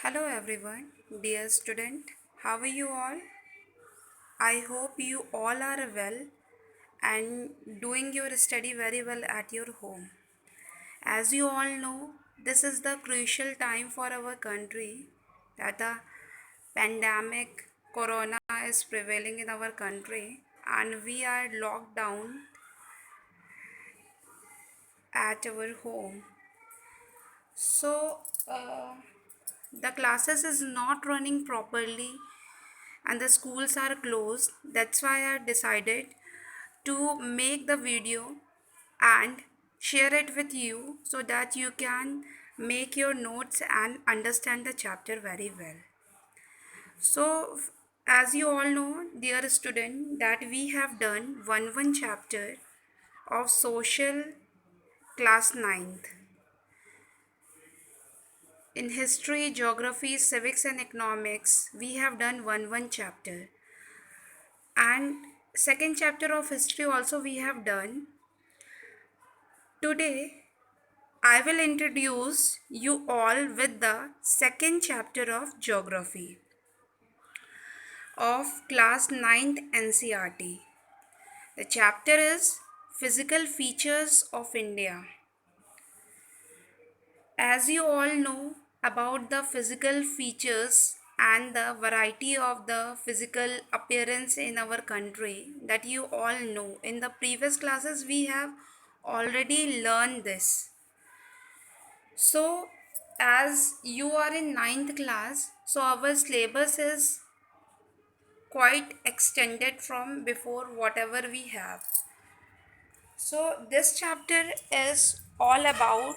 Hello everyone, dear student. How are you all? I hope you all are well and doing your study very well at your home. As you all know, this is the crucial time for our country that the pandemic corona is prevailing in our country and we are locked down at our home. So, the classes is not running properly and the schools are closed. That's why I decided to make the video and share it with you so that you can make your notes and understand the chapter very well. So, as you all know, dear student, that we have done one chapter of social class ninth. In history, geography, civics and economics, we have done one chapter. And second chapter of history also we have done. Today I will introduce you all with the second chapter of geography of class ninth NCERT. The chapter is physical features of India. As you all know about the physical features and the variety of the physical appearance in our country, that you all know, in the previous classes we have already learned this. So as you are in ninth class, so our syllabus is quite extended from before whatever we have. So this chapter is all about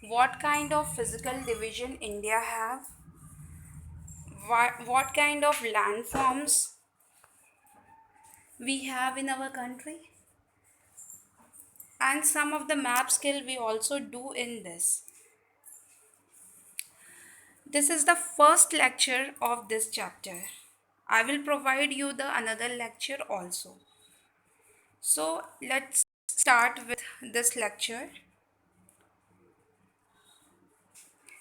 what kind of physical division India have, what kind of landforms we have in our country, and some of the map skill we also do in this. This is the first lecture of this chapter. I will provide you the another lecture also. So let's start with this lecture.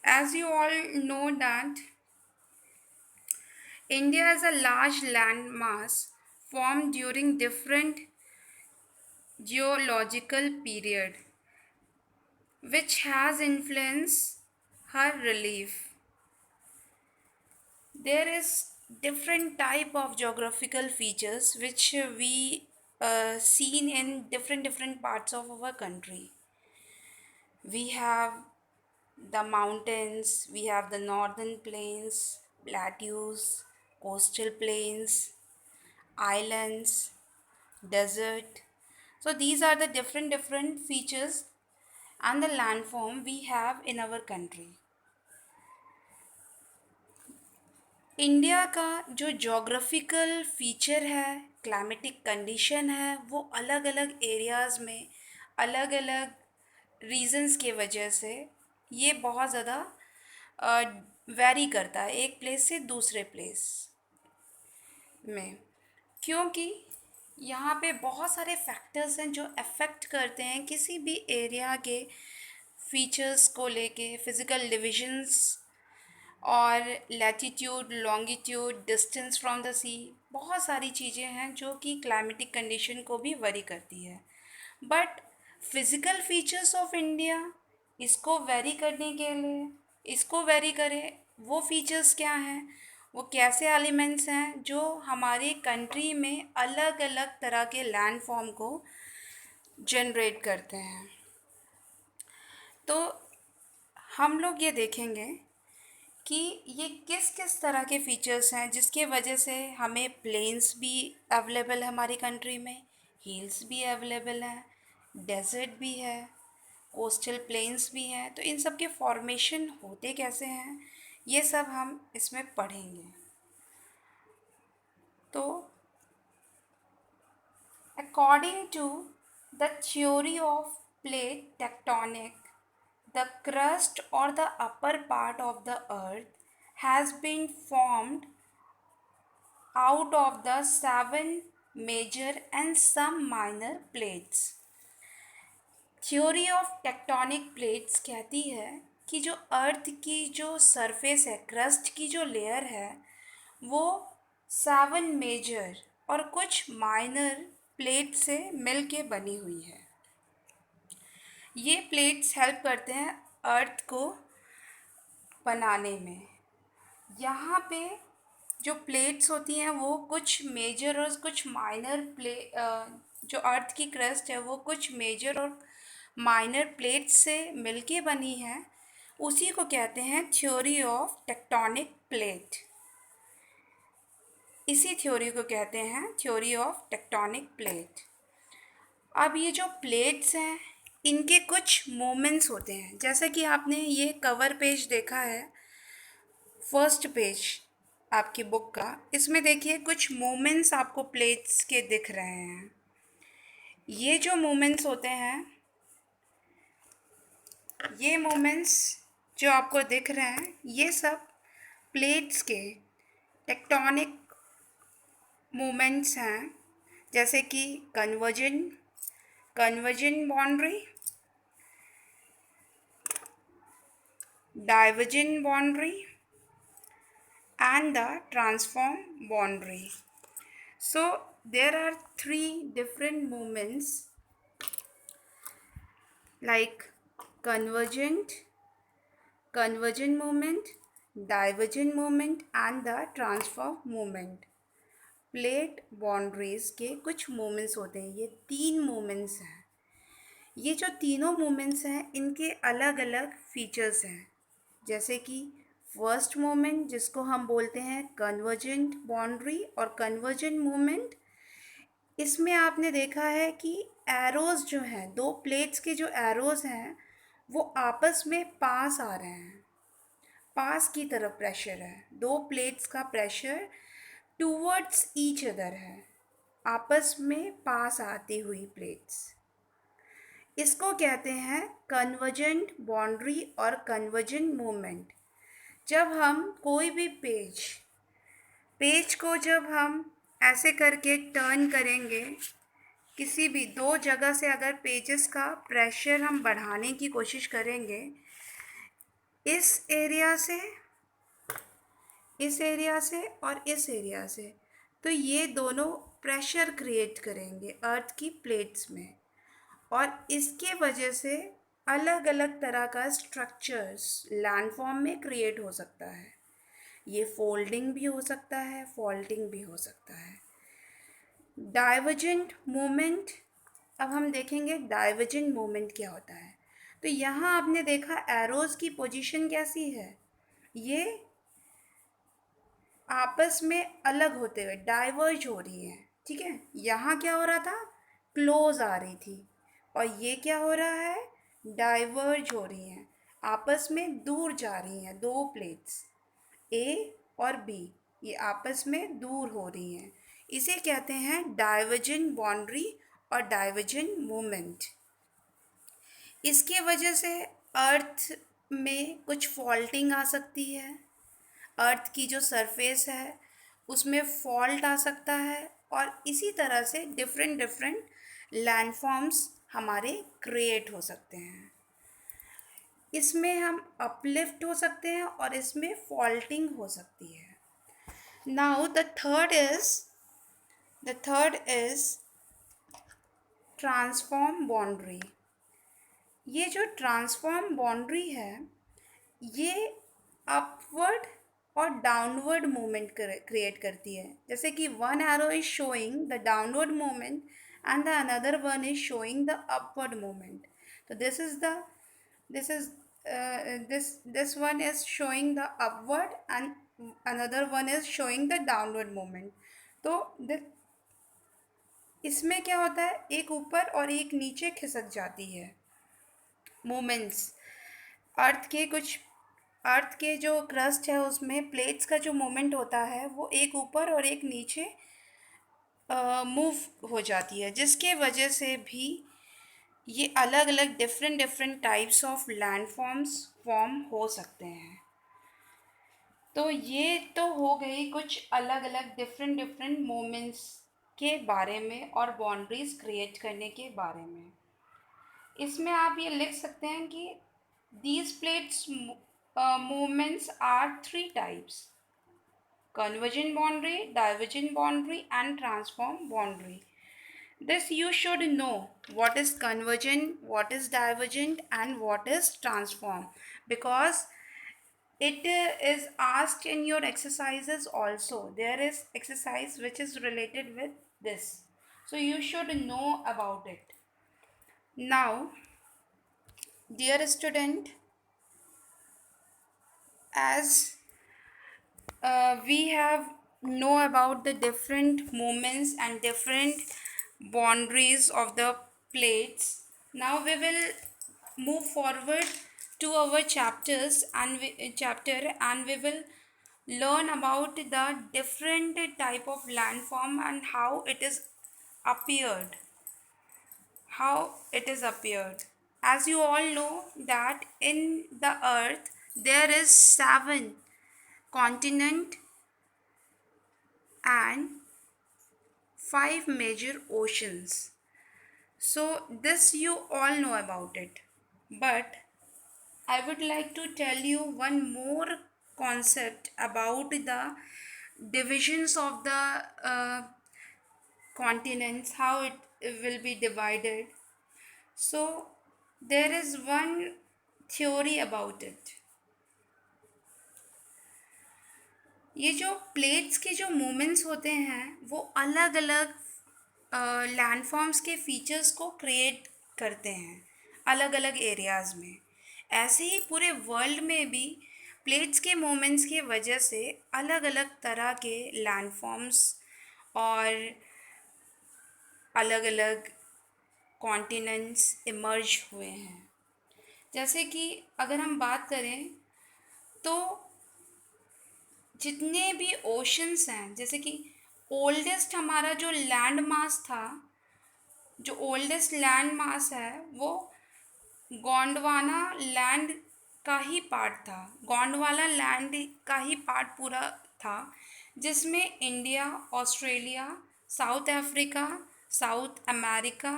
As you all know that India is a large land mass formed during different geological period which has influenced her relief. There is different type of geographical features which we seen in different parts of our country. We have the mountains, we have the northern plains, plateaus, coastal plains, islands, desert. So these are the different features and the landform we have in our country. India का जो geographical feature है, climatic condition है, वो अलग अलग areas में अलग अलग रीजंस के वजह से ये बहुत ज़्यादा वैरी करता है एक प्लेस से दूसरे प्लेस में, क्योंकि यहाँ पे बहुत सारे फैक्टर्स हैं जो अफेक्ट करते हैं किसी भी एरिया के फीचर्स को लेके, फिज़िकल डिविजन्स और latitude, longitude, distance from the sea, बहुत सारी चीज़ें हैं जो कि क्लाइमेटिक कंडीशन को भी वरी करती है. But physical features of India, इसको वेरी करने के लिए, इसको वेरी करे वो फीचर्स क्या हैं, वो कैसे एलिमेंट्स हैं जो हमारी कंट्री में अलग अलग तरह के लैंड फॉर्म को जनरेट करते हैं. तो हम लोग ये देखेंगे कि ये किस किस तरह के फीचर्स हैं जिसके वजह से हमें प्लेन्स भी अवेलेबल है हमारी कंट्री में, हिल्स भी अवेलेबल हैं, डेजर्ट भी है, कोस्टल प्लेन्स भी हैं. तो इन सब के फॉर्मेशन होते कैसे हैं, ये सब हम इसमें पढ़ेंगे. तो according to the theory of plate tectonic, the crust or the upper part of the earth has been formed out of the 7 major and some minor plates. Theory of tectonic plates कहती है कि जो अर्थ की जो surface है, crust की जो layer है, वो 7 मेजर और कुछ माइनर प्लेट से मिल के बनी हुई है। ये प्लेट्स हेल्प करते हैं अर्थ को बनाने में। यहाँ पे जो प्लेट्स होती हैं वो कुछ मेजर और कुछ माइनर जो अर्थ की क्रस्ट है वो कुछ मेजर और माइनर प्लेट्स से मिलके बनी है। उसी को कहते हैं थ्योरी ऑफ टेक्टोनिक प्लेट। इसी थ्योरी को कहते हैं थ्योरी ऑफ टेक्टोनिक प्लेट। अब ये जो प्लेट्स हैं इनके कुछ मोमेंट्स होते हैं, जैसा कि आपने ये कवर पेज देखा है, फर्स्ट पेज आपकी बुक का। इसमें देखिए कुछ मोमेंट्स आपको प्लेट्स के दिख रहे हैं। ये जो मोमेंट्स होते हैं, ये मोमेंट्स जो आपको दिख रहे हैं, ये सब प्लेट्स के टेक्टोनिक मोमेंट्स हैं। जैसे कि conversion boundary, diversion boundary and the transform boundary. So there are three different movements like convergent movement, divergent movement and the transform movement. Plate boundaries के कुछ मोमेंट्स होते हैं। ये 3 मोमेंट्स हैं। ये जो तीनों मोमेंट्स हैं इनके अलग अलग फीचर्स हैं। जैसे कि फर्स्ट मोमेंट जिसको हम बोलते हैं कन्वर्जेंट बाउंड्री और कन्वर्जेंट मोमेंट, इसमें आपने देखा है कि एरोज़ जो हैं, दो प्लेट्स के जो एरोज़ हैं वो आपस में पास आ रहे हैं, पास की तरफ प्रेशर है। दो प्लेट्स का प्रेशर टूवर्ड्स ईच अदर है, आपस में पास आती हुई प्लेट्स। इसको कहते हैं कन्वर्जेंट बाउंड्री और कन्वर्जेंट मूवमेंट। जब हम कोई भी पेज को जब हम ऐसे करके टर्न करेंगे, किसी भी दो जगह से अगर पेजेस का प्रेशर हम बढ़ाने की कोशिश करेंगे, इस एरिया से और इस एरिया से, तो ये दोनों प्रेशर क्रिएट करेंगे अर्थ की प्लेट्स में, और इसके वजह से अलग अलग तरह का स्ट्रक्चर्स लैंडफॉर्म में क्रिएट हो सकता है। ये फोल्डिंग भी हो सकता है, फॉल्टिंग भी हो सकता है। डाइवर्जेंट मूवमेंट, अब हम देखेंगे डाइवर्जेंट मूवमेंट क्या होता है। तो यहाँ आपने देखा एरोज़ की पोजीशन कैसी है, ये आपस में अलग होते हुए डाइवर्ज हो रही हैं, ठीक है। यहाँ क्या हो रहा था, क्लोज आ रही थी, और ये क्या हो रहा है, डाइवर्ज हो रही हैं, आपस में दूर जा रही हैं। दो प्लेट्स ए और बी ये आपस में दूर हो रही हैं। इसे कहते हैं डाइवर्जेंट बाउंड्री और डाइवर्जेंट मूवमेंट। इसके वजह से अर्थ में कुछ फॉल्टिंग आ सकती है, अर्थ की जो सरफेस है उसमें फॉल्ट आ सकता है, और इसी तरह से डिफरेंट डिफरेंट लैंडफॉर्म्स हमारे क्रिएट हो सकते हैं। इसमें हम अपलिफ्ट हो सकते हैं और इसमें फॉल्टिंग हो सकती है। Now the third is transform boundary. ये जो ट्रांसफॉर्म बाउंड्री है ये अपवर्ड और डाउनवर्ड मूवमेंट क्रिएट करती है। जैसे कि one arrow is showing the downward movement and the another one is showing the upward movement. तो this is this one is showing the upward and another one is showing the downward movement। तो इसमें क्या होता है, एक ऊपर और एक नीचे खिसक जाती है मोमेंट्स। अर्थ के जो क्रस्ट है उसमें प्लेट्स का जो मोमेंट होता है वो एक ऊपर और एक नीचे मूव हो जाती है, जिसके वजह से भी ये अलग अलग different types of landforms form हो सकते हैं। तो ये तो हो गई कुछ अलग अलग डिफरेंट मोमेंट्स के बारे में और बाउंड्रीज क्रिएट करने के बारे में। इसमें आप ये लिख सकते हैं कि These plates movements are three types: convergent boundary, divergent boundary, and transform boundary. This you should know what is convergent, what is divergent, and what is transform, because it is asked in your exercises also. There is exercise which is related with this. So you should know about it. Now, dear student, as we have know about the different movements and different boundaries of the plates. Now we will move forward to our chapter and we will learn about the different type of landform and how it is appeared. As you all know that in the earth there is 7 continent and 5 major oceans. So this you all know about it. But I would like to tell you one more concept about the divisions of the continents, how it will be divided. So there is one theory about it. ये जो plates के जो movements होते हैं वो अलग अलग landforms के फीचर्स को क्रिएट करते हैं अलग अलग एरियाज़ में। ऐसे ही पूरे वर्ल्ड में भी प्लेट्स के मूवमेंट्स की वजह से अलग अलग तरह के लैंडफॉर्म्स और अलग अलग कॉन्टिनेंट्स इमर्ज हुए हैं। जैसे कि अगर हम बात करें तो जितने भी ओशंस हैं, जैसे कि ओल्डेस्ट हमारा जो लैंड मास था, जो ओल्डेस्ट लैंड मास है वो गोंडवाना लैंड का ही पार्ट था। गोंडवाना लैंड का ही पार्ट पूरा था, जिसमें India, Australia, south Africa, south America,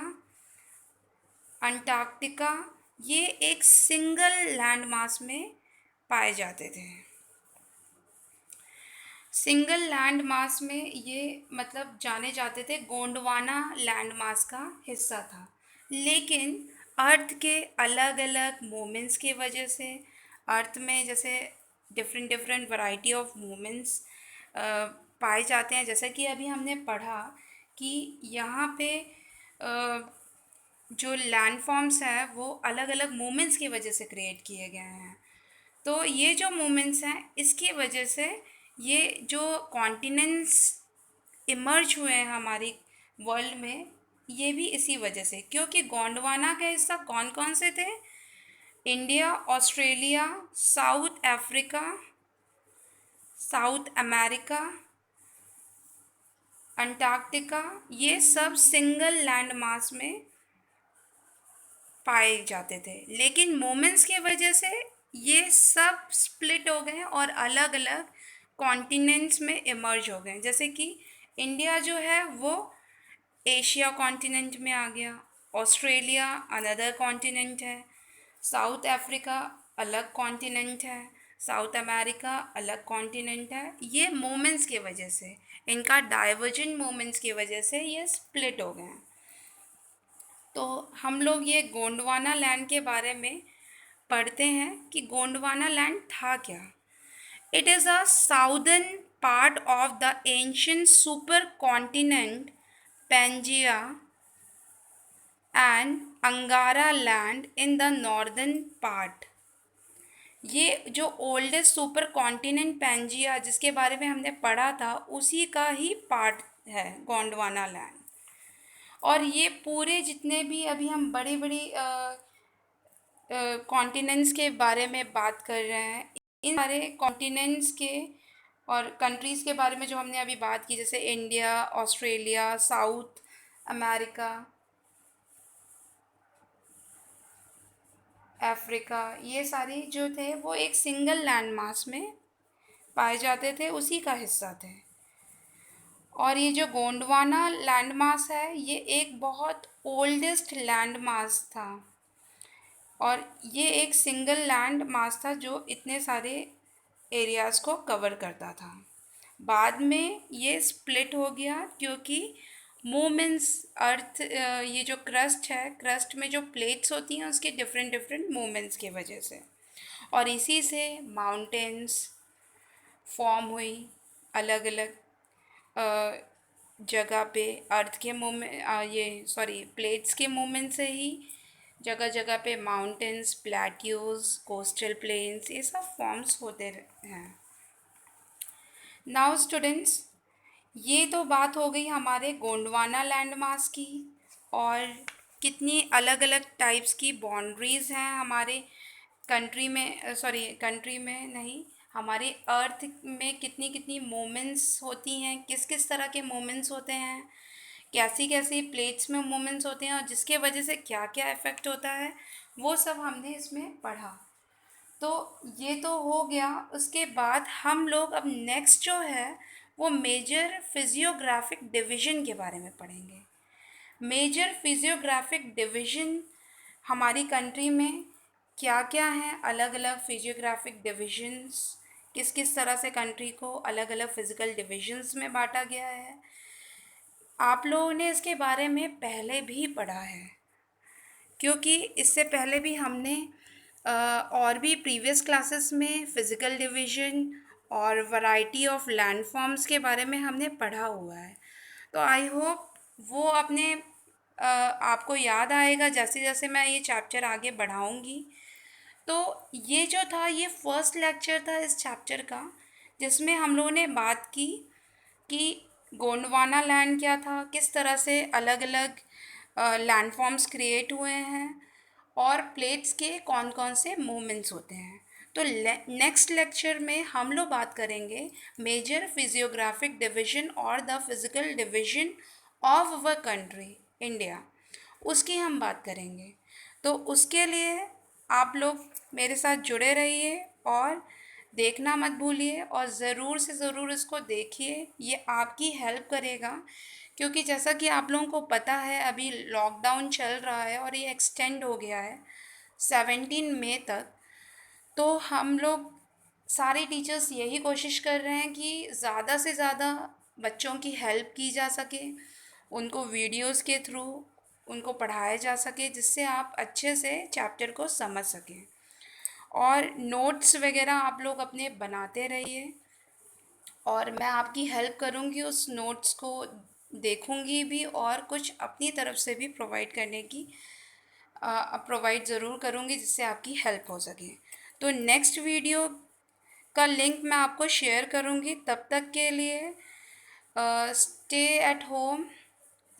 Antarctica ये एक सिंगल लैंड मास में पाए जाते थे। सिंगल लैंड मास में ये मतलब जाने जाते थे, गोंडवाना लैंड मास का हिस्सा था। लेकिन अर्थ के अलग अलग मूवमेंट्स की वजह से अर्थ में जैसे different different variety of movements पाए जाते हैं। जैसा कि अभी हमने पढ़ा कि यहाँ पे जो लैंड फॉर्म्स हैं वो अलग अलग मूवमेंट्स की वजह से क्रिएट किए गए हैं। तो ये जो मूवमेंट्स हैं इसकी वजह से ये जो कॉन्टिनेंट्स इमर्ज हुए हैं हमारी वर्ल्ड में, ये भी इसी वजह से, क्योंकि गोंडवाना का हिस्सा कौन कौन से थे? India, Australia, south Africa, south America, Antarctica, ये सब सिंगल लैंड मास में पाए जाते थे। लेकिन मोमेंट्स की वजह से ये सब स्प्लिट हो गए और अलग अलग कॉन्टिनेंट्स में इमर्ज हो गए। जैसे कि इंडिया जो है वो एशिया कॉन्टिनेंट में आ गया, ऑस्ट्रेलिया अनदर कॉन्टिनेंट है, साउथ अफ्रीका अलग कॉन्टिनेंट है, साउथ अमेरिका अलग कॉन्टिनेंट है। ये मोमेंट्स की वजह से, इनका डाइवर्जेंट मोमेंट्स की वजह से ये स्प्लिट हो गए हैं। तो हम लोग ये गोंडवाना लैंड के बारे में पढ़ते हैं कि गोंडवाना लैंड था क्या। It is a southern part of the ancient super continent Pangaea and Angara land in the northern part. ये जो ओल्डेस्ट सुपर कॉन्टिनेंट पेंजिया जिसके बारे में हमने पढ़ा था उसी का ही पार्ट है गोंडवाना लैंड। और ये पूरे जितने भी अभी हम बड़ी बड़ी कॉन्टिनेंट्स के बारे में बात कर रहे हैं, इन सारे कॉन्टिनेंट्स के और कंट्रीज़ के बारे में जो हमने अभी बात की, जैसे India, Australia, south America, Africa, ये सारी जो थे वो एक सिंगल लैंड मास में पाए जाते थे, उसी का हिस्सा थे। और ये जो गोंडवाना लैंड मास है ये एक बहुत ओल्डेस्ट लैंड मास था और ये एक सिंगल लैंड मास था जो इतने सारे एरियाज़ को कवर करता था। बाद में ये स्प्लिट हो गया क्योंकि मूवमेंट्स ये जो क्रस्ट है, क्रस्ट में जो प्लेट्स होती हैं उसके डिफरेंट डिफरेंट मूवमेंट्स की वजह से, और इसी से माउंटेन्स फॉर्म हुई अलग अलग जगह पे। अर्थ के मूवमेंट ये सॉरी प्लेट्स के मूवमेंट से ही जगह जगह पे माउंटेन्स, प्लेट्यूज, कोस्टल प्लेन्स, ये सब फॉर्म्स होते हैं। नाउ स्टूडेंट्स, ये तो बात हो गई हमारे गोंडवाना लैंड मास की, और कितनी अलग अलग टाइप्स की बाउंड्रीज़ हैं हमारे कंट्री में, सॉरी कंट्री में नहीं, हमारे अर्थ में कितनी कितनी मोमेंट्स होती हैं, किस किस तरह के मोमेंट्स होते हैं, कैसी कैसी प्लेट्स में मोमेंट्स होते हैं, और जिसके वजह से क्या क्या इफ़ेक्ट होता है, वो सब हमने इसमें पढ़ा। तो ये तो हो गया। उसके बाद हम लोग अब नेक्स्ट जो है वो मेजर फिजियोग्राफिक डिवीज़न के बारे में पढ़ेंगे। मेजर फिजियोग्राफिक डिवीज़न हमारी कंट्री में क्या क्या हैं, अलग अलग फिजियोग्राफिक डिविजन्स, किस किस तरह से कंट्री को अलग अलग फिज़िकल डिविजन्स में बांटा गया है, आप लोगों ने इसके बारे में पहले भी पढ़ा है, क्योंकि इससे पहले भी हमने और भी प्रीवियस क्लासेस में फ़िज़िकल डिवीज़न और वैरायटी ऑफ लैंड फॉर्म्स के बारे में हमने पढ़ा हुआ है। तो आई होप वो अपने आपको याद आएगा जैसे जैसे मैं ये चैप्टर आगे बढ़ाऊँगी। तो ये जो था ये फर्स्ट लेक्चर था इस चैप्टर का, जिसमें हम लोगों ने बात की कि गोंडवाना लैंड क्या था, किस तरह से अलग अलग लैंड फॉर्म्स क्रिएट हुए हैं, और प्लेट्स के कौन कौन से मूवमेंट्स होते हैं। तो नेक्स्ट लेक्चर में हम लोग बात करेंगे मेजर फिजियोग्राफिक डिवीज़न और the physical division of our country India, उसकी हम बात करेंगे। तो उसके लिए आप लोग मेरे साथ जुड़े रहिए और देखना मत भूलिए, और ज़रूर से ज़रूर इसको देखिए, ये आपकी हेल्प करेगा। क्योंकि जैसा कि आप लोगों को पता है अभी लॉकडाउन चल रहा है और ये एक्सटेंड हो गया है 17 मई तक। तो हम लोग सारे टीचर्स यही कोशिश कर रहे हैं कि ज़्यादा से ज़्यादा बच्चों की हेल्प की जा सके, उनको वीडियोस के थ्रू उनको पढ़ाया जा सके, जिससे आप अच्छे से चैप्टर को समझ सकें। और नोट्स वगैरह आप लोग अपने बनाते रहिए, और मैं आपकी हेल्प करूँगी, उस नोट्स को देखूँगी भी और कुछ अपनी तरफ से भी प्रोवाइड करने की प्रोवाइड ज़रूर करूँगी, जिससे आपकी हेल्प हो सके। तो नेक्स्ट वीडियो का लिंक मैं आपको शेयर करूँगी। तब तक के लिए stay at home,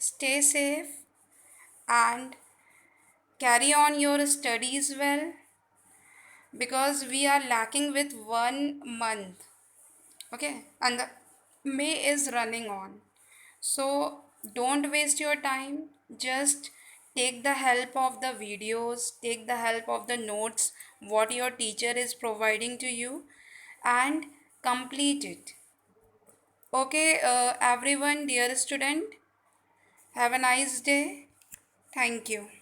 stay safe, and carry on your studies well, because we are lacking with 1 month. Okay, and the May is running on, so don't waste your time. Just take the help of the videos, take the help of the notes what your teacher is providing to you, and complete it. Okay, everyone, dear student, have a nice day. Thank you.